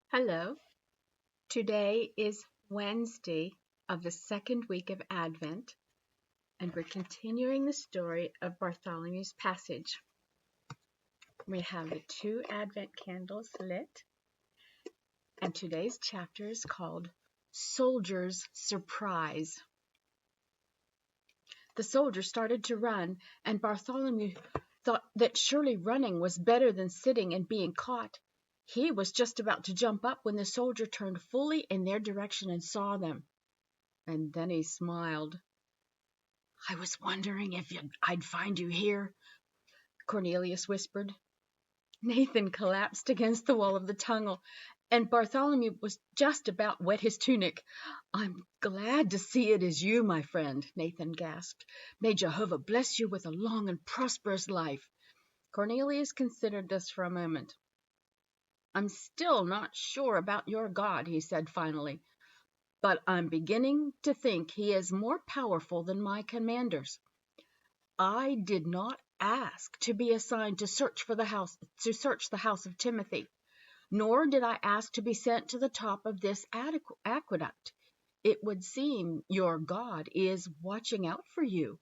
Hello. Today is Wednesday of the second week of Advent, and we're continuing the story of Bartholomew's Passage. We have the two Advent candles lit, and today's chapter is called Soldier's Surprise. The soldier started to run, and Bartholomew thought that surely running was better than sitting and being caught. He was just about to jump up when the soldier turned fully in their direction and saw them. And then he smiled. "I was wondering if I'd find you here," Cornelius whispered. Nathan collapsed against the wall of the tunnel, and Bartholomew was just about wet his tunic. "I'm glad to see it is you, my friend," Nathan gasped. "May Jehovah bless you with a long and prosperous life." Cornelius considered this for a moment. "I'm still not sure about your God," he said finally, "but I'm beginning to think he is more powerful than my commanders. I did not ask to be assigned to search the house of Timothy, nor did I ask to be sent to the top of this aqueduct. It would seem your God is watching out for you."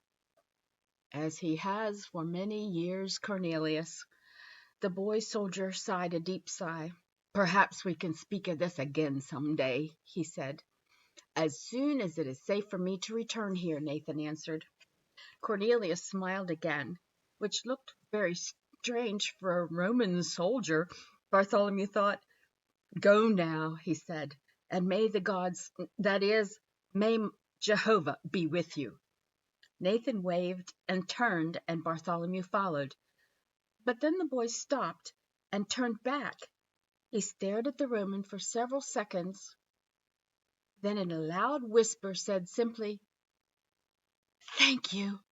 "As he has for many years, Cornelius." The boy soldier sighed a deep sigh. "Perhaps we can speak of this again some day," he said. "As soon as it is safe for me to return here," Nathan answered. Cornelius smiled again, which looked very strange for a Roman soldier, Bartholomew thought. "Go now," he said, "and may the gods, that is, may Jehovah be with you." Nathan waved and turned, and Bartholomew followed. But then the boy stopped and turned back. He stared at the Roman for several seconds, then in a loud whisper said simply, "Thank you."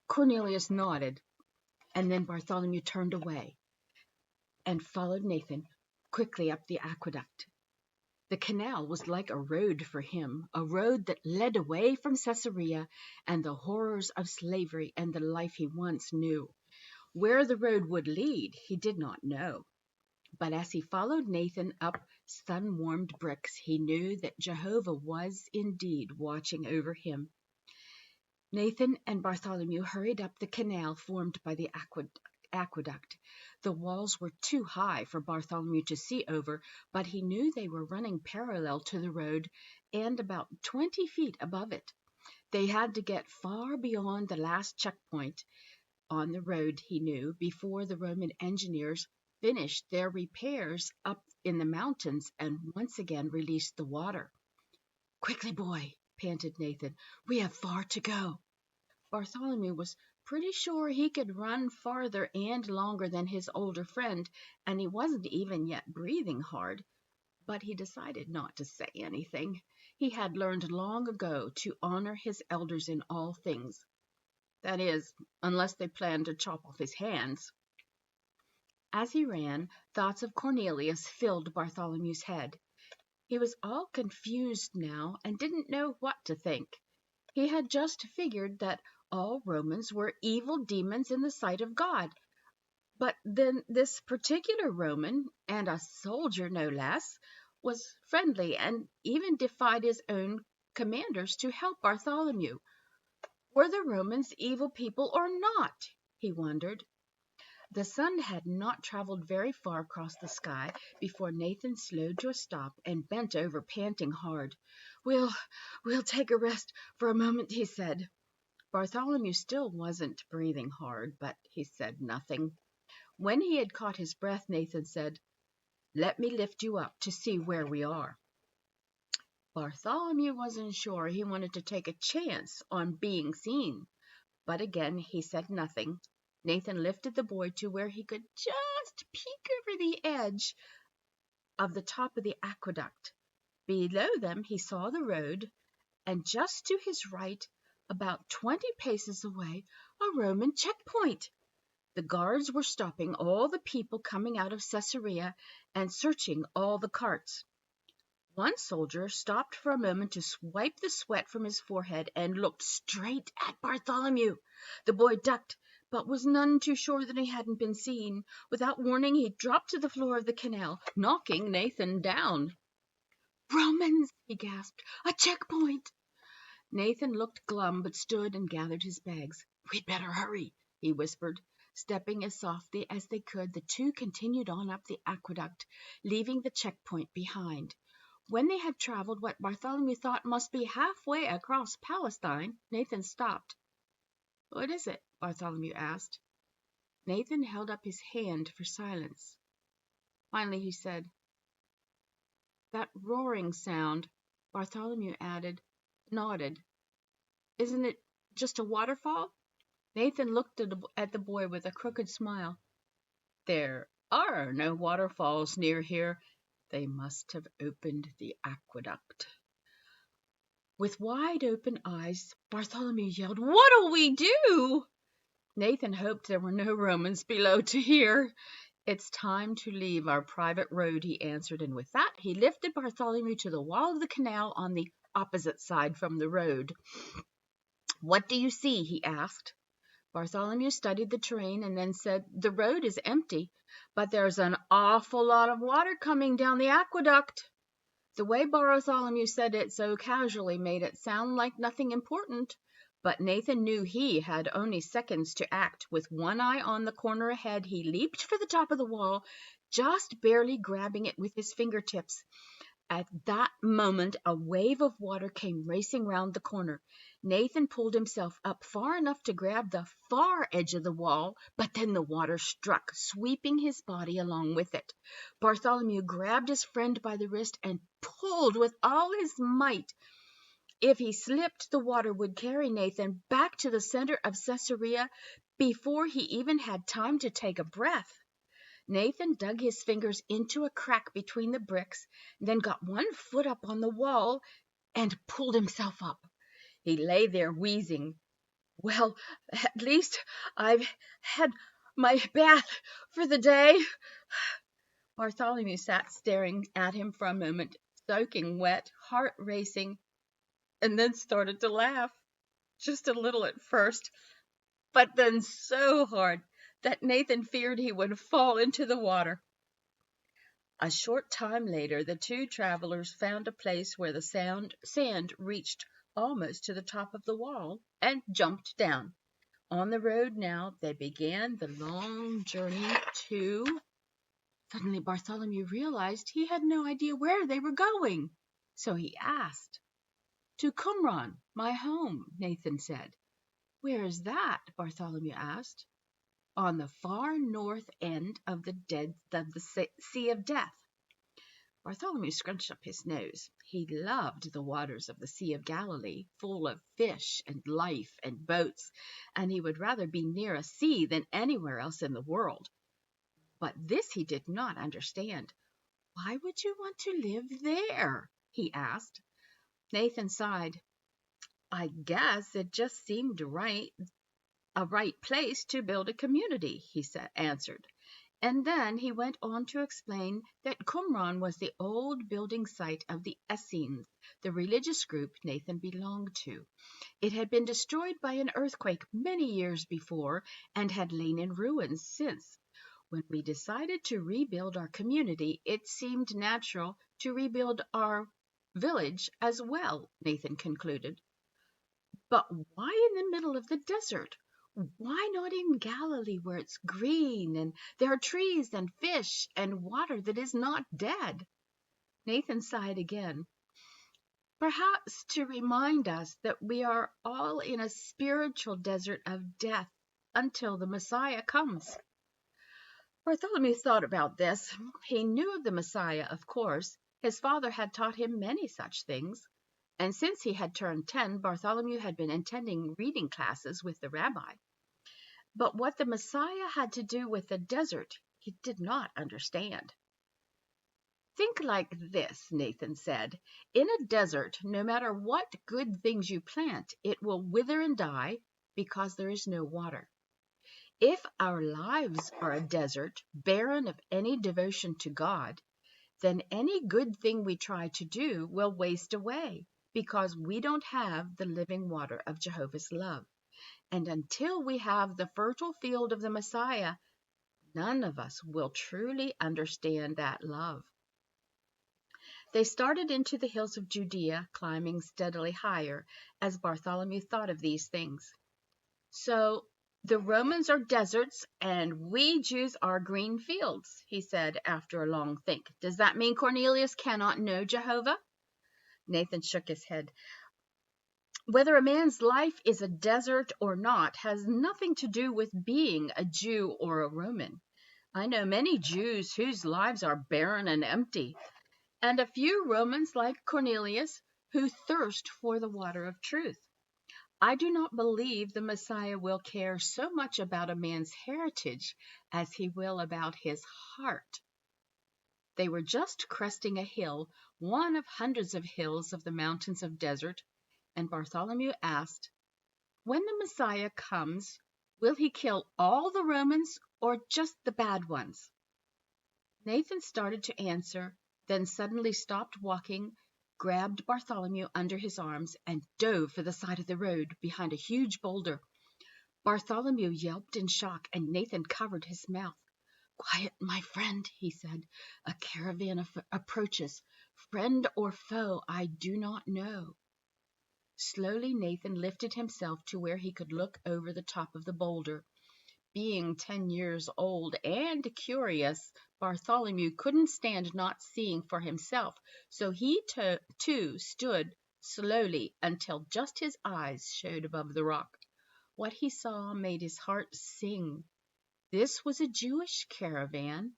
Cornelius nodded, and then Bartholomew turned away and followed Nathan quickly up the aqueduct. The canal was like a road for him, a road that led away from Caesarea and the horrors of slavery and the life he once knew. Where the road would lead, he did not know. But as he followed Nathan up sun-warmed bricks, he knew that Jehovah was indeed watching over him. Nathan and Bartholomew hurried up the canal formed by the aqueduct. The walls were too high for Bartholomew to see over, but he knew they were running parallel to the road and about 20 feet above it. They had to get far beyond the last checkpoint on the road, he knew, before the Roman engineers finished their repairs up in the mountains and once again released the water. "Quickly, boy," panted Nathan. "We have far to go." Bartholomew was pretty sure he could run farther and longer than his older friend, and he wasn't even yet breathing hard. But he decided not to say anything. He had learned long ago to honor his elders in all things. That is, unless they planned to chop off his hands. As he ran, thoughts of Cornelius filled Bartholomew's head. He was all confused now and didn't know what to think. He had just figured that all Romans were evil demons in the sight of God. But then this particular Roman, and a soldier no less, was friendly and even defied his own commanders to help Bartholomew. Were the Romans evil people or not? He wondered. The sun had not traveled very far across the sky before Nathan slowed to a stop and bent over, panting hard. We'll take a rest for a moment," he said. Bartholomew still wasn't breathing hard, but he said nothing. When he had caught his breath, Nathan said, "Let me lift you up to see where we are." Bartholomew wasn't sure he wanted to take a chance on being seen, but again he said nothing. Nathan lifted the boy to where he could just peek over the edge of the top of the aqueduct. Below them he saw the road, and just to his right, about 20 paces away, a Roman checkpoint. The guards were stopping all the people coming out of Caesarea and searching all the carts. One soldier stopped for a moment to wipe the sweat from his forehead and looked straight at Bartholomew. The boy ducked, but was none too sure that he hadn't been seen. Without warning, he dropped to the floor of the canal, knocking Nathan down. "Romans!" he gasped. "A checkpoint!" Nathan looked glum, but stood and gathered his bags. "We'd better hurry," he whispered. Stepping as softly as they could, the two continued on up the aqueduct, leaving the checkpoint behind. When they had traveled what Bartholomew thought must be halfway across Palestine, Nathan stopped. "What is it?" Bartholomew asked. Nathan held up his hand for silence. Finally he said, "That roaring sound," Bartholomew nodded. "Isn't it just a waterfall?" Nathan looked at the boy with a crooked smile. "There are no waterfalls near here. They must have opened the aqueduct." With wide open eyes, Bartholomew yelled, "What'll we do?" Nathan hoped there were no Romans below to hear. "It's time to leave our private road," he answered, and with that he lifted Bartholomew to the wall of the canal on the opposite side from the road. "What do you see?" he asked. Bartholomew studied the terrain and then said, "The road is empty, but there's an awful lot of water coming down the aqueduct." The way Bartholomew said it so casually made it sound like nothing important, but Nathan knew he had only seconds to act. With one eye on the corner ahead, he leaped for the top of the wall, just barely grabbing it with his fingertips. At that moment, a wave of water came racing round the corner. Nathan pulled himself up far enough to grab the far edge of the wall, but then the water struck, sweeping his body along with it. Bartholomew grabbed his friend by the wrist and pulled with all his might. If he slipped, the water would carry Nathan back to the center of Caesarea before he even had time to take a breath. Nathan dug his fingers into a crack between the bricks, then got one foot up on the wall and pulled himself up. He lay there wheezing. "Well, at least I've had my bath for the day." Bartholomew sat staring at him for a moment, soaking wet, heart racing, and then started to laugh. Just a little at first, but then so hard that Nathan feared he would fall into the water. A short time later, the two travelers found a place where the sand reached almost to the top of the wall and jumped down. On the road now, they began the long journey to... Suddenly Bartholomew realized he had no idea where they were going, so he asked. "To Qumran, my home," Nathan said. "Where is that?" Bartholomew asked. "On the far north end of the Sea of Death." Bartholomew scrunched up his nose. He loved the waters of the Sea of Galilee, full of fish and life and boats, and he would rather be near a sea than anywhere else in the world. But this he did not understand. "Why would you want to live there?" he asked. Nathan sighed. "I guess it just seemed a right place to build a community," he answered. And then he went on to explain that Qumran was the old building site of the Essenes, the religious group Nathan belonged to. It had been destroyed by an earthquake many years before and had lain in ruins since. When we decided to rebuild our community, it seemed natural to rebuild our village as well, Nathan concluded. "But why in the middle of the desert? Why not in Galilee where it's green and there are trees and fish and water that is not dead?" Nathan sighed again. "Perhaps to remind us that we are all in a spiritual desert of death until the Messiah comes." Bartholomew thought about this. He knew of the Messiah, of course. His father had taught him many such things. And since he had turned 10, Bartholomew had been attending reading classes with the rabbi. But what the Messiah had to do with the desert, he did not understand. "Think like this," Nathan said. "In a desert, no matter what good things you plant, it will wither and die because there is no water. If our lives are a desert, barren of any devotion to God, then any good thing we try to do will waste away because we don't have the living water of Jehovah's love. And until we have the fertile field of the Messiah, none of us will truly understand that love. They started into the hills of Judea, climbing steadily higher as Bartholomew thought of these things. So, the Romans are deserts and we Jews are green fields, he said after a long think. Does that mean Cornelius cannot know Jehovah? Nathan shook his head. Whether a man's life is a desert or not has nothing to do with being a Jew or a Roman. I know many Jews whose lives are barren and empty, and a few Romans like Cornelius who thirst for the water of truth. I do not believe the Messiah will care so much about a man's heritage as he will about his heart. They were just cresting a hill, one of hundreds of hills of the mountains of desert, and Bartholomew asked, "When the Messiah comes, will he kill all the Romans or just the bad ones?" Nathan started to answer, then suddenly stopped walking, grabbed Bartholomew under his arms, and dove for the side of the road behind a huge boulder. Bartholomew yelped in shock, and Nathan covered his mouth. "Quiet, my friend," he said. "A caravan approaches. Friend or foe, I do not know." Slowly Nathan lifted himself to where he could look over the top of the boulder. Being 10 years old and curious, Bartholomew couldn't stand not seeing for himself, so he too stood slowly until just his eyes showed above the rock. What he saw made his heart sing. This was a Jewish caravan.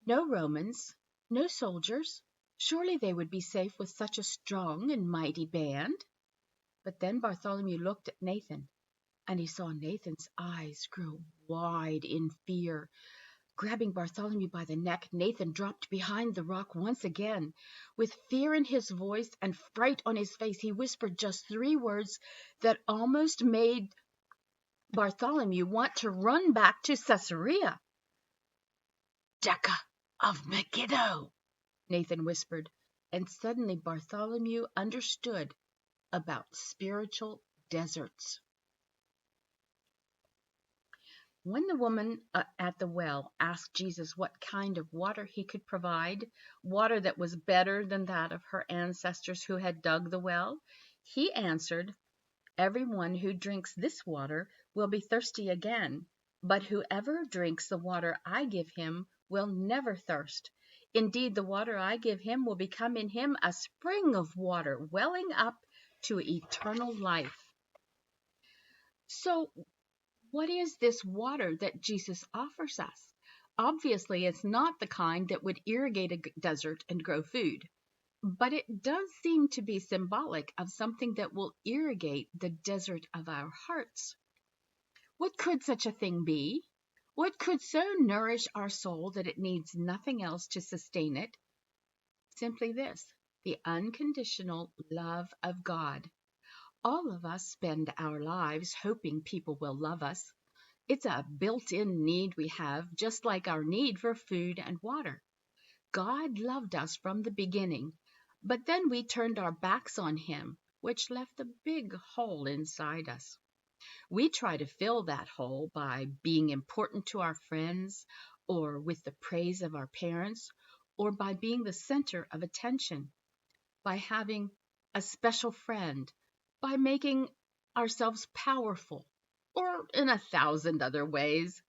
No Romans, no soldiers. Surely they would be safe with such a strong and mighty band. But then Bartholomew looked at Nathan, and he saw Nathan's eyes grow wide in fear. Grabbing Bartholomew by the neck, Nathan dropped behind the rock once again. With fear in his voice and fright on his face, he whispered just 3 words that almost made Bartholomew want to run back to Caesarea. "Decca of Megiddo," Nathan whispered, and suddenly Bartholomew understood about spiritual deserts. When the woman at the well asked Jesus what kind of water he could provide, water that was better than that of her ancestors who had dug the well, he answered, "Everyone who drinks this water will be thirsty again, but whoever drinks the water I give him will never thirst. Indeed, the water I give him will become in him a spring of water welling up to eternal life." So, what is this water that Jesus offers us? Obviously, it's not the kind that would irrigate a desert and grow food, but it does seem to be symbolic of something that will irrigate the desert of our hearts. What could such a thing be? What could so nourish our soul that it needs nothing else to sustain it? Simply this: the unconditional love of God. All of us spend our lives hoping people will love us. It's a built-in need we have, just like our need for food and water. God loved us from the beginning, but then we turned our backs on him, which left a big hole inside us. We try to fill that hole by being important to our friends, or with the praise of our parents, or by being the center of attention, by having a special friend, by making ourselves powerful, or in 1,000 other ways.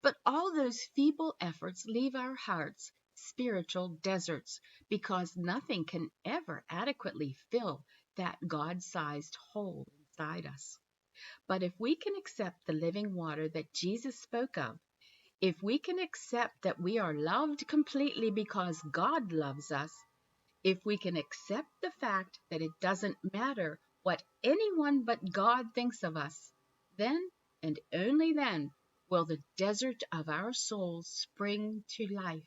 But all those feeble efforts leave our hearts spiritual deserts, because nothing can ever adequately fill that God-sized hole inside us. But if we can accept the living water that Jesus spoke of, if we can accept that we are loved completely because God loves us, if we can accept the fact that it doesn't matter what anyone but God thinks of us, then and only then will the desert of our souls spring to life.